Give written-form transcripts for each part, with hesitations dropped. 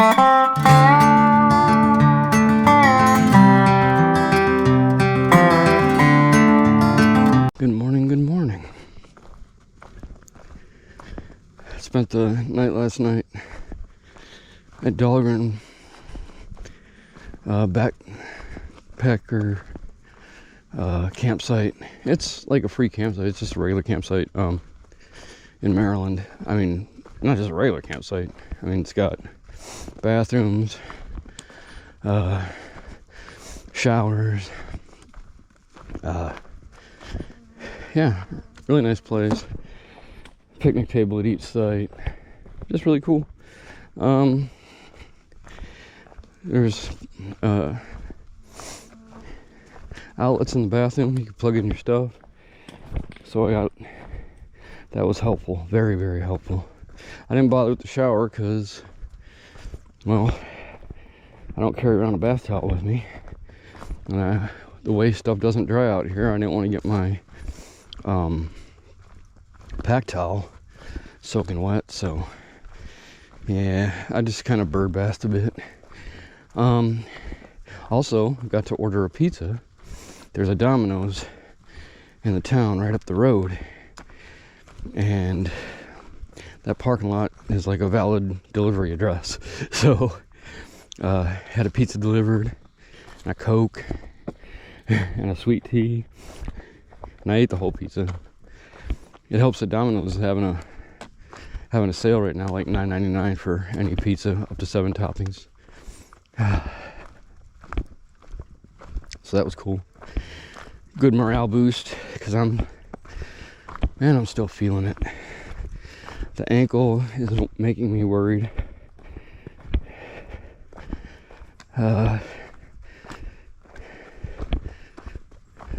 Good morning, good morning. Spent the night last night at Dahlgren backpacker campsite. It's like a free campsite. It's just a regular campsite in Maryland. I mean, not just a regular campsite. I mean, it's got bathrooms, showers, yeah, really nice place. Picnic table at each site. Just really cool. There's outlets in the bathroom. You can plug in your stuff. So that was helpful. Very, very helpful. I didn't bother with the shower because, well, I don't carry around a bath towel with me. And the way stuff doesn't dry out here, I didn't want to get my pack towel soaking wet, so yeah, I just kind of bird bathed a bit. Also got to order a pizza. There's a Domino's in the town right up the road, and that parking lot is like a valid delivery address. So had a pizza delivered, and a Coke, and a sweet tea, and I ate the whole pizza. It helps that Domino's is having a sale right now, like $9.99 for any pizza up to 7 toppings. So that was cool. Good morale boost, because I'm still feeling it. The ankle is making me worried.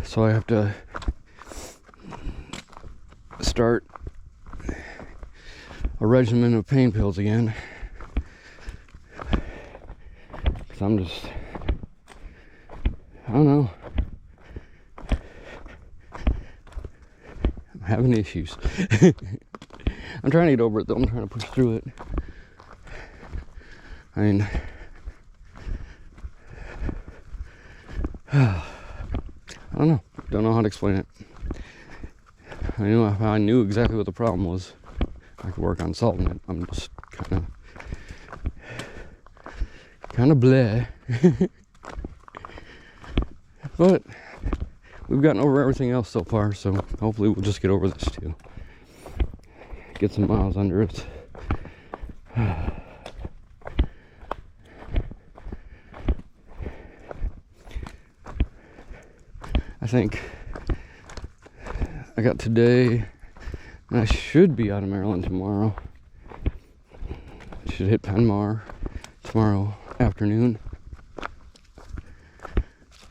So I have to start a regimen of pain pills again, because I don't know, I'm having issues. I'm trying to get over it though. I'm trying to push through it. I mean, I don't know how to explain it. I knew exactly what the problem was, I could work on solving it. I'm just kind of bleh. But we've gotten over everything else so far, so hopefully we'll just get over this too. Get some miles under it. I think I got today, and I should be out of Maryland tomorrow. I should hit Penmar tomorrow afternoon.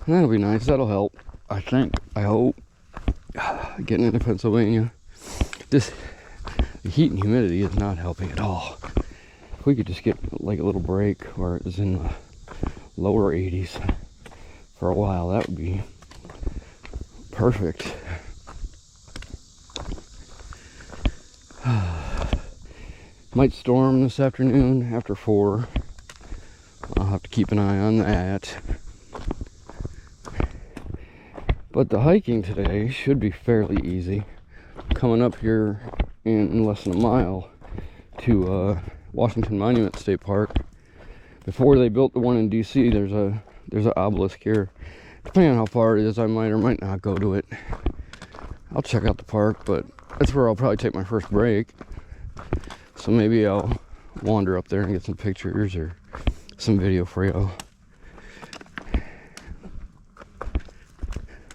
And that'll be nice. That'll help. I think. I hope. Getting into Pennsylvania. The heat and humidity is not helping at all. If we could just get like a little break where it was in the lower 80s for a while, that would be perfect. Might storm this afternoon after 4. I'll have to keep an eye on that. But the hiking today should be fairly easy. Coming up here in less than a mile to Washington Monument State Park. Before they built the one in DC, there's an obelisk here. Depending on how far it is, I might or might not go to it. I'll check out the park, but that's where I'll probably take my first break. So maybe I'll wander up there and get some pictures or some video for y'all.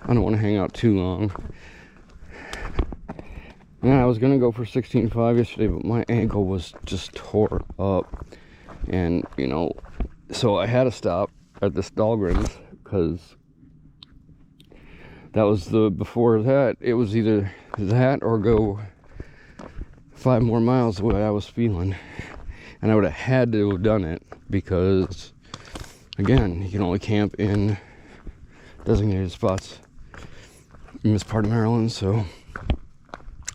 I don't want to hang out too long. Yeah, I was going to go for 16.5 yesterday, but my ankle was just tore up. And, so I had to stop at this Dahlgren's, because that was before that, it was either that or go 5 more miles the way I was feeling. And I would have had to have done it, because, again, you can only camp in designated spots in this part of Maryland, so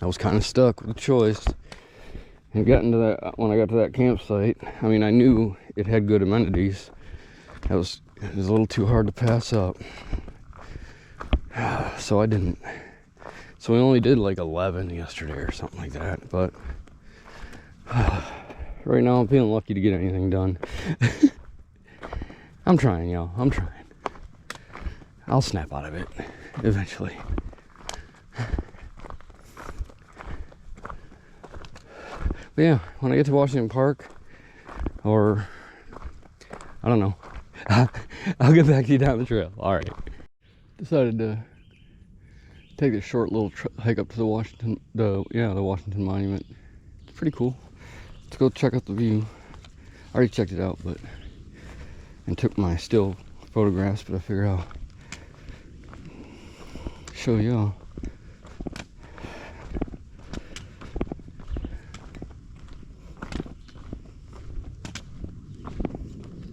I was kind of stuck with the choice. And got into that, when I got to that campsite, I mean, I knew it had good amenities. It was a little too hard to pass up. So I didn't. So we only did like 11 yesterday or something like that. But right now I'm feeling lucky to get anything done. I'm trying, y'all. I'm trying. I'll snap out of it eventually. But yeah, when I get to Washington Park, or I don't know, I'll get back to you down the trail. All right. Decided to take this short little hike up to the Washington Monument. It's pretty cool. Let's go check out the view. I already checked it out, and took my still photographs, but I figure I'll show y'all.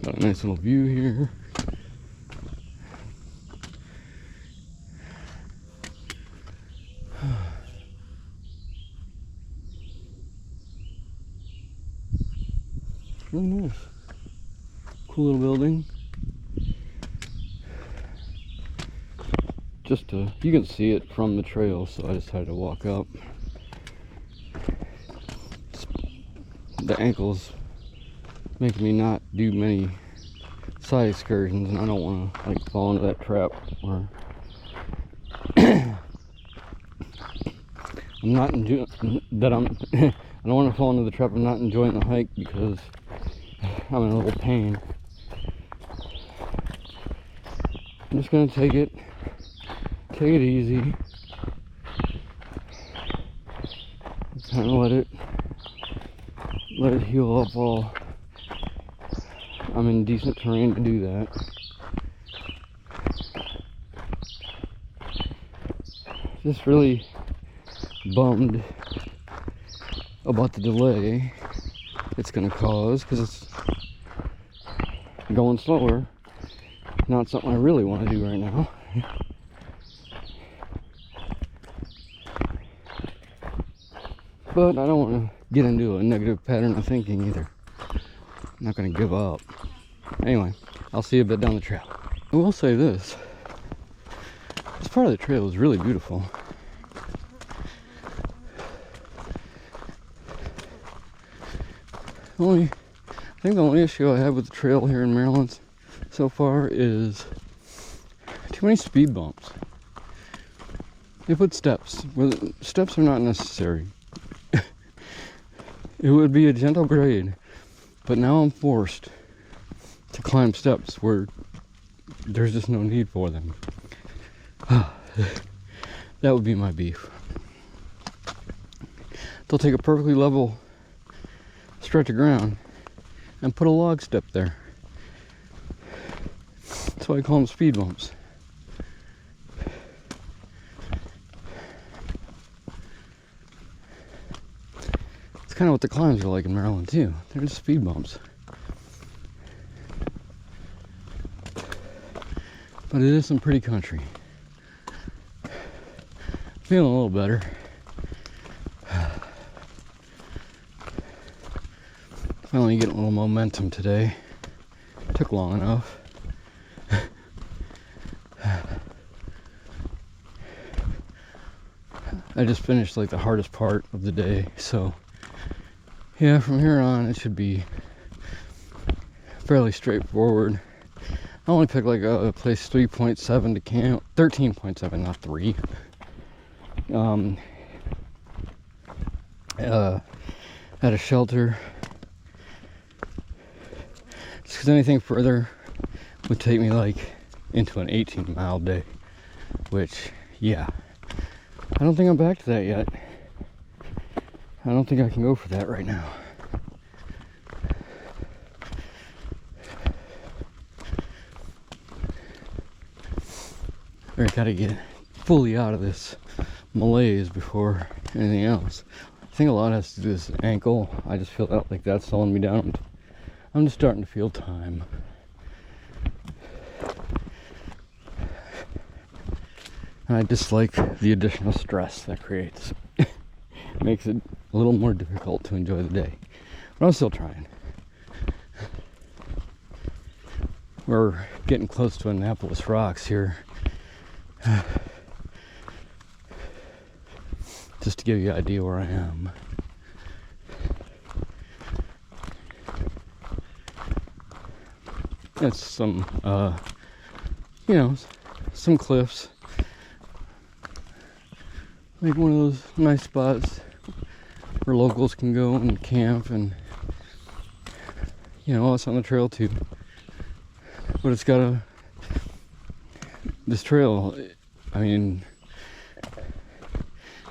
Got a nice little view here. Really nice. Cool little building. You can see it from the trail, so I decided to walk up. The ankles making me not do many side excursions, and I don't want to like fall into that trap where I'm not enjoying that. I don't want to fall into the trap of not enjoying the hike because I'm in a little pain. I'm just gonna take it easy, kind of let it heal up while I'm in decent terrain to do that. Just really bummed about the delay it's gonna cause, because it's going slower. Not something I really want to do right now. But I don't want to get into a negative pattern of thinking either. I'm not going to give up. Anyway, I'll see you a bit down the trail. I will say this. This part of the trail is really beautiful. I think the only issue I have with the trail here in Maryland so far is too many speed bumps. They put steps. Well, steps are not necessary. It would be a gentle grade, but now I'm forced to climb steps where there's just no need for them. That would be my beef. They'll take a perfectly level stretch of ground and put a log step there. That's why I call them speed bumps. It's kind of what the climbs are like in Maryland too. They're just speed bumps. But it is some pretty country. Feeling a little better. Finally getting a little momentum today. Took long enough. I just finished like the hardest part of the day, so yeah, from here on it should be fairly straightforward. I only picked like a place 3.7 to camp, 13.7, not 3. At a shelter. Just because anything further would take me like into an 18-mile day, which, yeah, I don't think I'm back to that yet. I don't think I can go for that right now. I gotta get fully out of this malaise before anything else. I think a lot has to do with this ankle. I just feel that like that's slowing me down. I'm just starting to feel time. And I dislike the additional stress that creates. Makes it a little more difficult to enjoy the day. But I'm still trying. We're getting close to Annapolis Rocks here. Just to give you an idea where I am. It's some, you know, some cliffs. Like one of those nice spots where locals can go and camp, and you know, us on the trail too. But it's got this trail, I mean,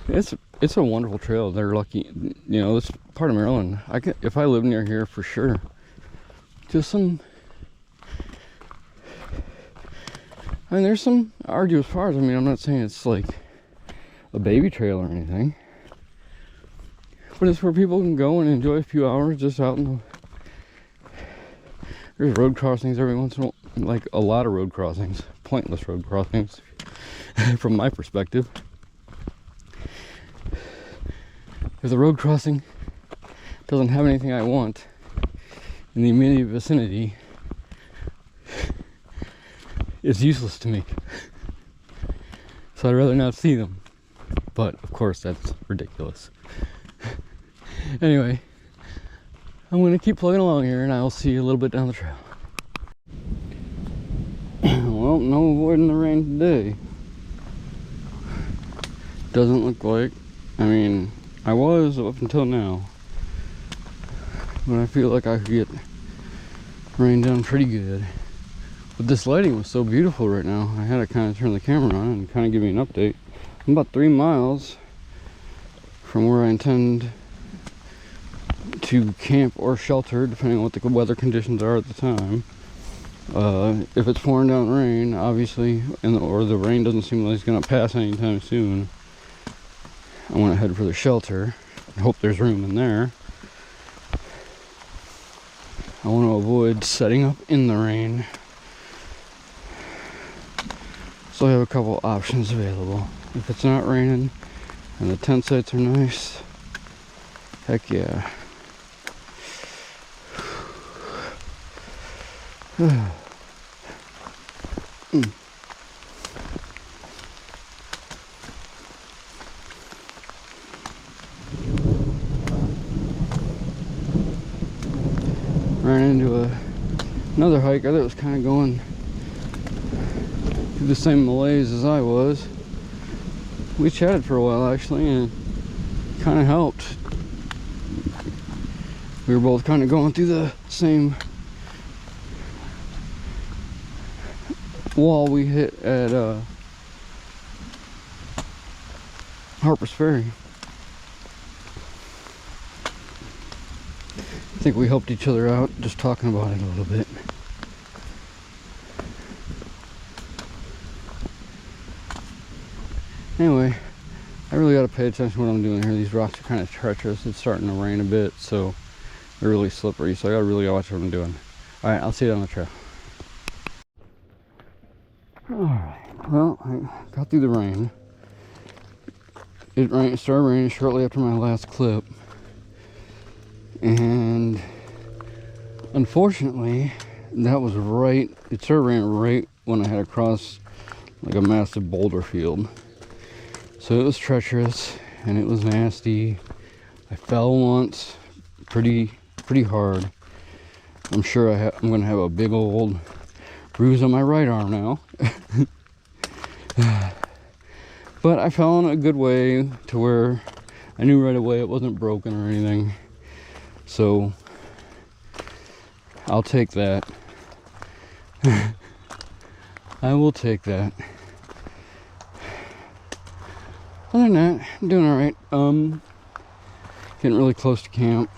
it's a wonderful trail. They're lucky, you know, this part of Maryland, if I lived near here, for sure. Just some, I mean, there's some arduous parts. I mean, I'm not saying it's like a baby trail or anything, but it's where people can go and enjoy a few hours just out in the, there's road crossings every once in a while, like a lot of road crossings, pointless road crossings from my perspective. If the road crossing doesn't have anything I want in the immediate vicinity, it's useless to me. So I'd rather not see them. But of course that's ridiculous. Anyway, I'm going to keep plugging along here, and I'll see you a little bit down the trail. Well, no avoiding the rain today. Doesn't look like. I mean, I was up until now. But I feel like I could get rain down pretty good. But this lighting was so beautiful right now, I had to kind of turn the camera on and kind of give you an update. I'm about 3 miles from where I intend to camp or shelter, depending on what the weather conditions are at the time. If it's pouring down rain, obviously, or the rain doesn't seem like it's going to pass anytime soon, I want to head for the shelter. I hope there's room in there. I want to avoid setting up in the rain. So I have a couple options available. If it's not raining and the tent sites are nice, heck yeah. Ran into another hiker that was kind of going through the same malaise as I was. We chatted for a while actually, and it kind of helped. We were both kind of going through the same wall we hit at Harper's Ferry. I think we helped each other out just talking about it a little bit. Anyway, I really got to pay attention to what I'm doing here. These rocks are kind of treacherous. It's starting to rain a bit, so they're really slippery. So I got to really watch what I'm doing. All right, I'll see you down the trail. All right. Well, I got through the rain. It started raining shortly after my last clip, and unfortunately, that was right. It started raining right when I had to cross like a massive boulder field. So it was treacherous and it was nasty. I fell once, pretty hard. I'm sure I'm gonna have a big old bruise on my right arm now. But I fell in a good way to where I knew right away it wasn't broken or anything. So I'll take that. I will take that. Other than that, I'm doing alright. Getting really close to camp.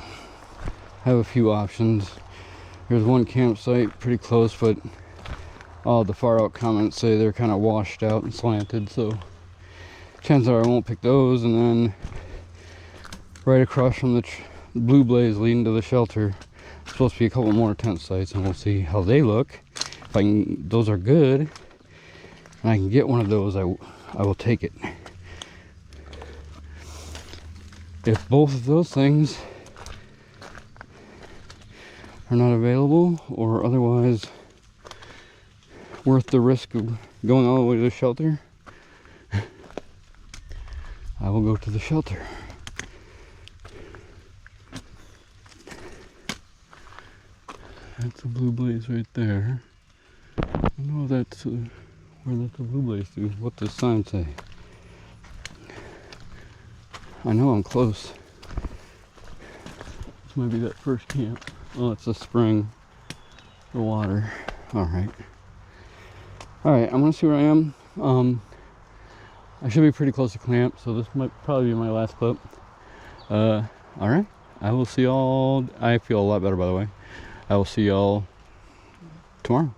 I have a few options. There's one campsite pretty close, but all the far out comments say they're kind of washed out and slanted, so chances are I won't pick those. And then right across from the blue blaze leading to the shelter, there's supposed to be a couple more tent sites, and we'll see how they look. If I can, those are good, and I can get one of those, I will take it. if both of those things are not available or otherwise worth the risk of going all the way to the shelter, I will go to the shelter. That's a blue blaze right there. I don't know if that's where that's a blue blaze to. What does the sign say? I know I'm close. This might be that first camp. Oh, it's a spring. The water. Alright. Alright, I'm gonna see where I am. I should be pretty close to camp, so this might probably be my last clip. Alright. I will see y'all. I feel a lot better, by the way. I will see y'all tomorrow.